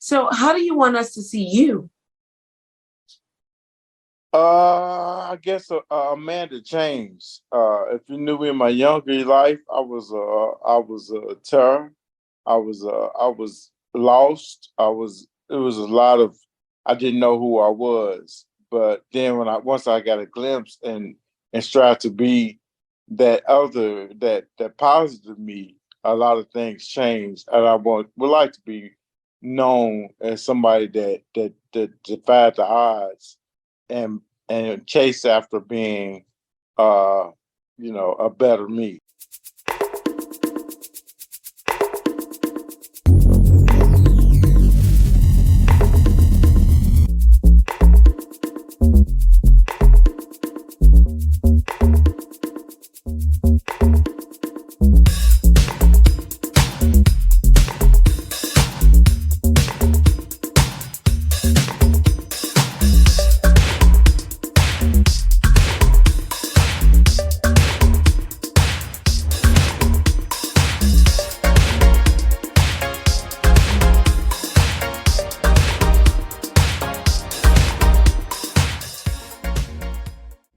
So how do you want us to see you? I guess a man that changed. If you knew me in my younger life, I was a terror. I was lost. It was a lot of, I didn't know who I was. But then once I got a glimpse and tried to be that other, that positive me, a lot of things changed. And would like to be known as somebody that defied the odds and chase after being a better me.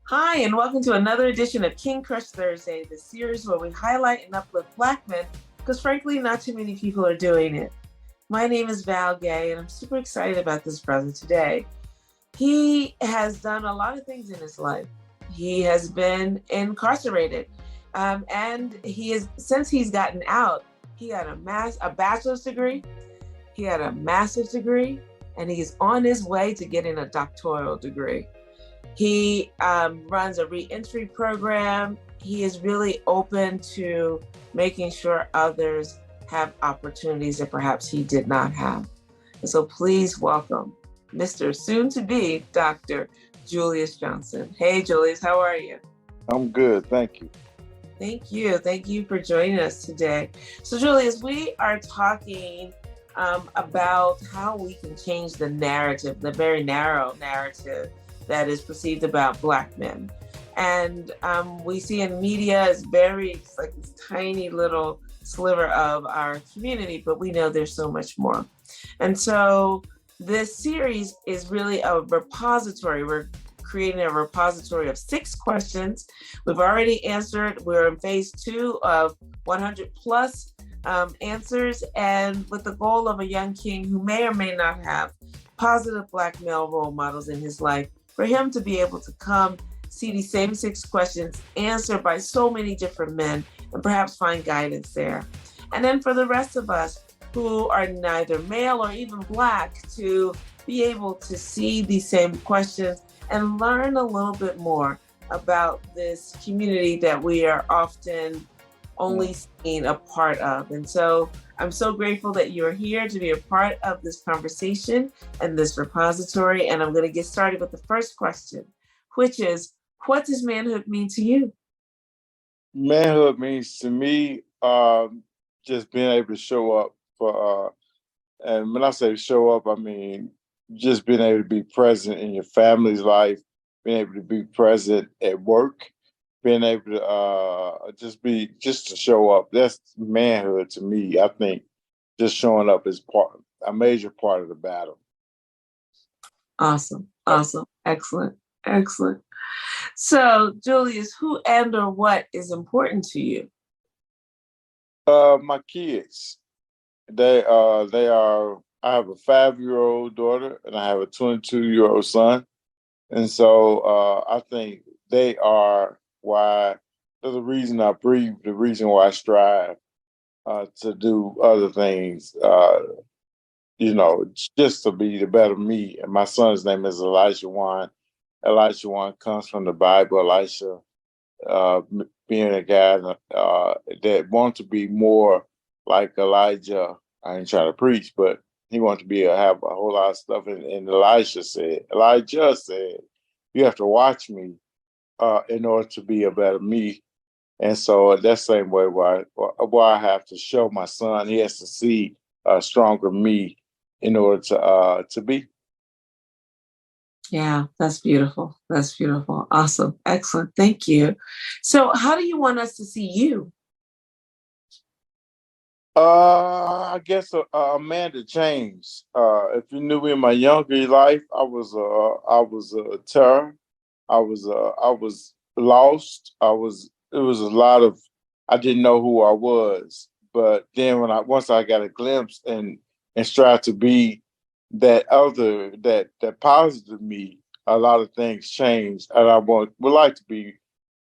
Hi, and welcome to another edition of King Crush Thursday, the series where we highlight and uplift Black men, because frankly, not too many people are doing it. My name is Val Gay, and I'm super excited about this brother today. He has done a lot of things in his life. He has been incarcerated, and since he's gotten out, he had a bachelor's degree, he had a master's degree, and he's on his way to getting a doctoral degree. He runs a reentry program. He is really open to making sure others have opportunities that perhaps he did not have. And so please welcome Mr. Soon-to-be Dr. Julius Johnson. Hey, Julius, how are you? I'm good, thank you. Thank you. Thank you for joining us today. So, Julius, we are talking about how we can change the narrative, the very narrow narrative that is perceived about Black men. And we see in media it's like this tiny little sliver of our community, but we know there's so much more. And so this series is really a repository. We're creating a repository of 6 questions. We've already answered, we're in phase 2 of 100 plus answers, and with the goal of a young king who may or may not have positive Black male role models in his life, for him to be able to come see these same 6 questions answered by so many different men and perhaps find guidance there. And then for the rest of us who are neither male or even Black to be able to see these same questions and learn a little bit more about this community that we are often only seeing a part of. And so I'm so grateful that you're here to be a part of this conversation and this repository. And I'm going to get started with the first question, which is, what does manhood mean to you? Manhood means to me just being able to show up for, and when I say show up, I mean just being able to be present in your family's life, being able to be present at work, being able to just to show up. That's manhood to me. I think just showing up is a major part of the battle. Awesome. Excellent. So, Julius, who and or what is important to you? My kids. They are. I have a 5-year-old daughter and I have a 22-year-old son, and so I think they are why. They're the reason I breathe. The reason why I strive to do other things. Just to be the better me. And my son's name is Elishajuan. Elishajuan comes from the Bible. Elisha being a guy that wants to be more like Elijah. I ain't trying to preach, but he wants to have a whole lot of stuff. And Elijah said, you have to watch me in order to be a better me. And so that same way why I have to show my son, he has to see a stronger me in order to be. Yeah, that's beautiful. Awesome. Excellent. Thank you. So how do you want us to see you? I guess a man to change. If you knew me in my younger life, I was a terror. I was lost. It was a lot of, I didn't know who I was. But then once I got a glimpse and tried to be that other, that positive me, a lot of things changed. And would like to be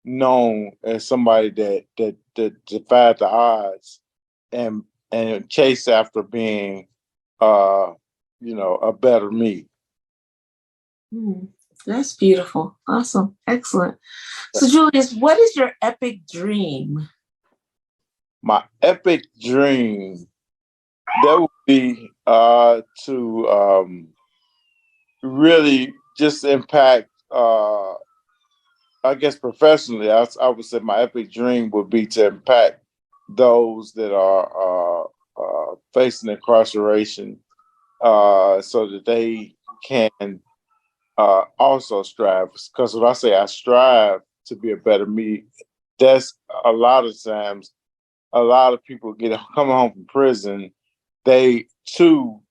known as somebody that defied the odds and chase after being a better me. That's beautiful. Awesome. Excellent. So Julius, what is your epic dream? My epic dream, that would be to really just impact, I guess professionally, I would say my epic dream would be to impact those that are facing incarceration, so that they can also strive. Because when I say I strive to be a better me, that's a lot of times, a lot of people coming home from prison, they too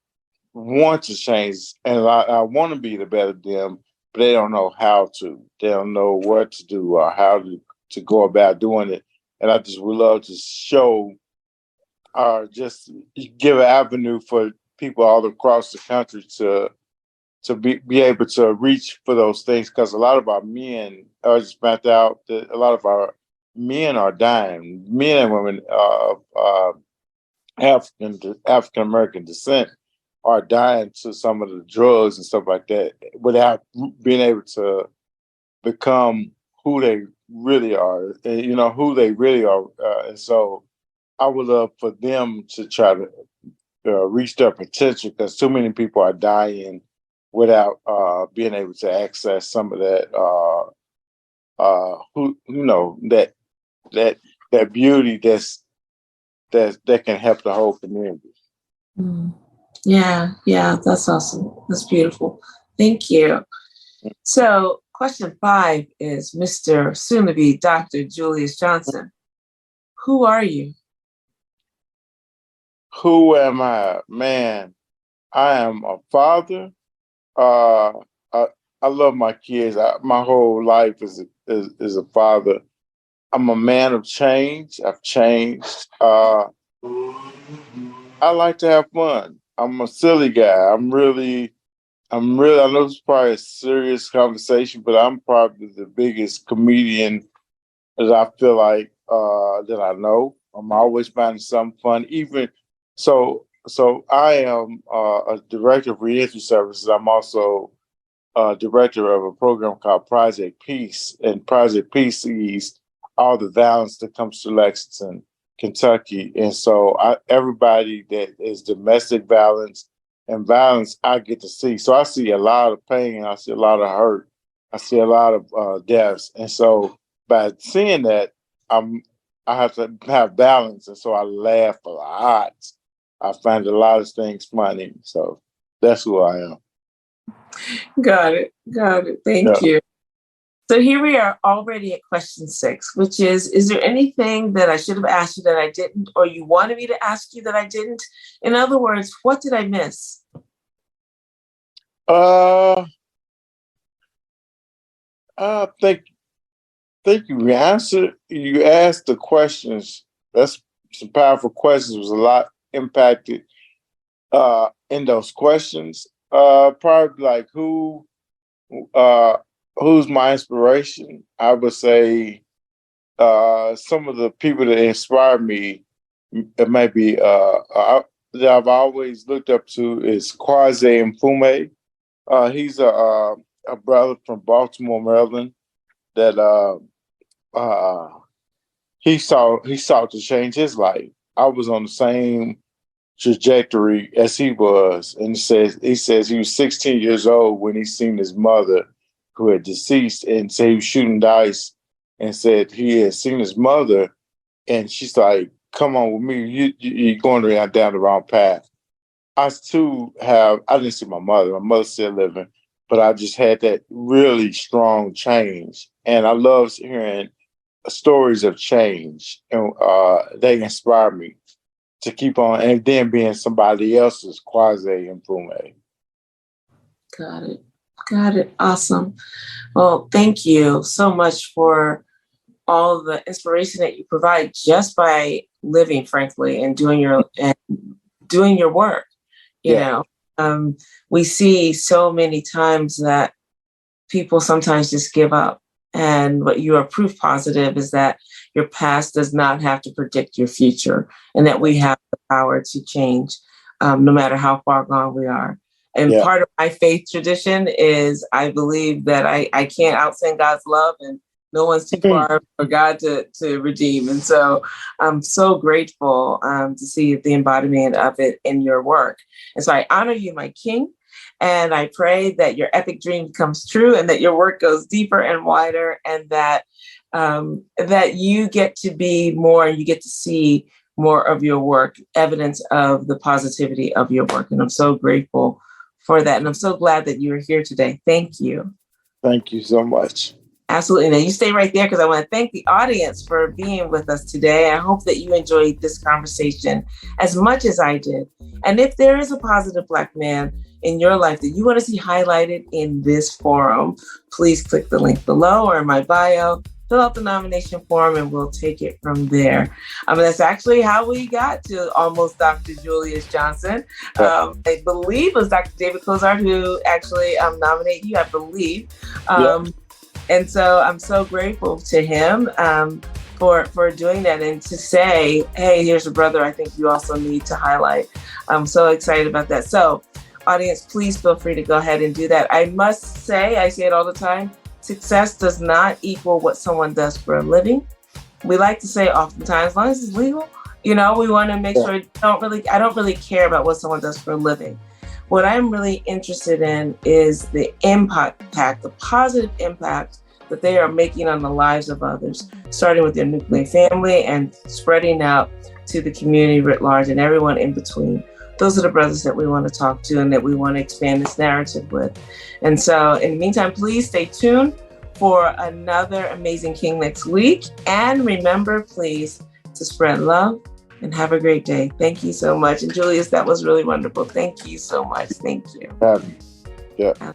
want to change, and I want to be the better them, but they don't know how to. They don't know what to do or how to go about doing it. And I just would love to show, or just give an avenue for people all across the country to be able to reach for those things, because a lot of our men, I just found out that a lot of our men are dying, men and women of African American descent are dying to some of the drugs and stuff like that without being able to become who they really are, who they really are. And so I would love for them to try to reach their potential, because too many people are dying without being able to access some of that, that beauty that can help the whole community. Yeah, that's awesome. That's beautiful. Thank you. So question 5 is Mr. Soon-to-be Dr. Julius Johnson. Who are you? Who am I? Man, I am a father. I love my kids. My whole life is a father. I'm a man of change. I've changed. I like to have fun. I'm a silly guy. I know it's probably a serious conversation, but I'm probably the biggest comedian that I feel like that I know. I'm always finding something fun. Even so I am a director of reentry services. I'm also director of a program called Project Peace, and Project Peace sees all the violence that comes to Lexington, Kentucky. And so everybody that is domestic violence and violence, I get to see. So I see a lot of pain. I see a lot of hurt. I see a lot of deaths. And so by seeing that, I have to have balance. And so I laugh a lot. I find a lot of things funny. So that's who I am. Got it. Thank you. So here we are already at question 6, which is there anything that I should have asked you that I didn't, or you wanted me to ask you that I didn't? In other words, what did I miss? Thank you. You asked the questions. That's some powerful questions. Was a lot impacted in those questions. Probably like who's my inspiration? I would say some of the people that inspire me, it might be that I've always looked up to, is Kwame Mfume. He's a brother from Baltimore, Maryland, that he sought to change his life. I was on the same trajectory as he was, and he says he was 16 years old when he seen his mother, who had deceased, and said he was shooting dice, and said he had seen his mother, and she's like, "Come on with me, you're going down the wrong path." I didn't see my mother. My mother's still living, but I just had that really strong change, and I love hearing stories of change, and they inspire me to keep on, and then being somebody else's quasi improvement. Got it. Got it. Awesome. Well, thank you so much for all the inspiration that you provide just by living, frankly, and doing your work. You know, we see so many times that people sometimes just give up. And what you are proof positive is that your past does not have to predict your future, and that we have the power to change, no matter how far gone we are. And part of my faith tradition is I believe that I can't outsing God's love, and no one's too far for God to redeem. And so I'm so grateful to see the embodiment of it in your work. And so I honor you, my king. And I pray that your epic dream comes true, and that your work goes deeper and wider, and that that you get to be more, you get to see more of your work, evidence of the positivity of your work. And I'm so grateful for that. And I'm so glad that you are here today. Thank you. Thank you so much. Absolutely. Now you stay right there, because I want to thank the audience for being with us today. I hope that you enjoyed this conversation as much as I did. And if there is a positive Black man in your life that you want to see highlighted in this forum, please click the link below or in my bio, fill out the nomination form, and we'll take it from there. That's actually how we got to almost Dr. Julius Johnson. I believe it was Dr. David Cozart who actually nominated you, I believe. And so I'm so grateful to him for doing that, and to say, hey, here's a brother I think you also need to highlight. I'm so excited about that. So audience, please feel free to go ahead and do that. I must say, I say it all the time, success does not equal what someone does for a living. We like to say oftentimes, as long as it's legal, you know, we want to make sure I don't really care about what someone does for a living. What I'm really interested in is the impact, the positive impact that they are making on the lives of others, starting with their nuclear family and spreading out to the community writ large and everyone in between. Those are the brothers that we want to talk to and that we want to expand this narrative with. And so in the meantime, please stay tuned for another amazing King next week. And remember, please, to spread love and have a great day. Thank you so much. And Julius, that was really wonderful. Thank you so much. Thank you. Yeah.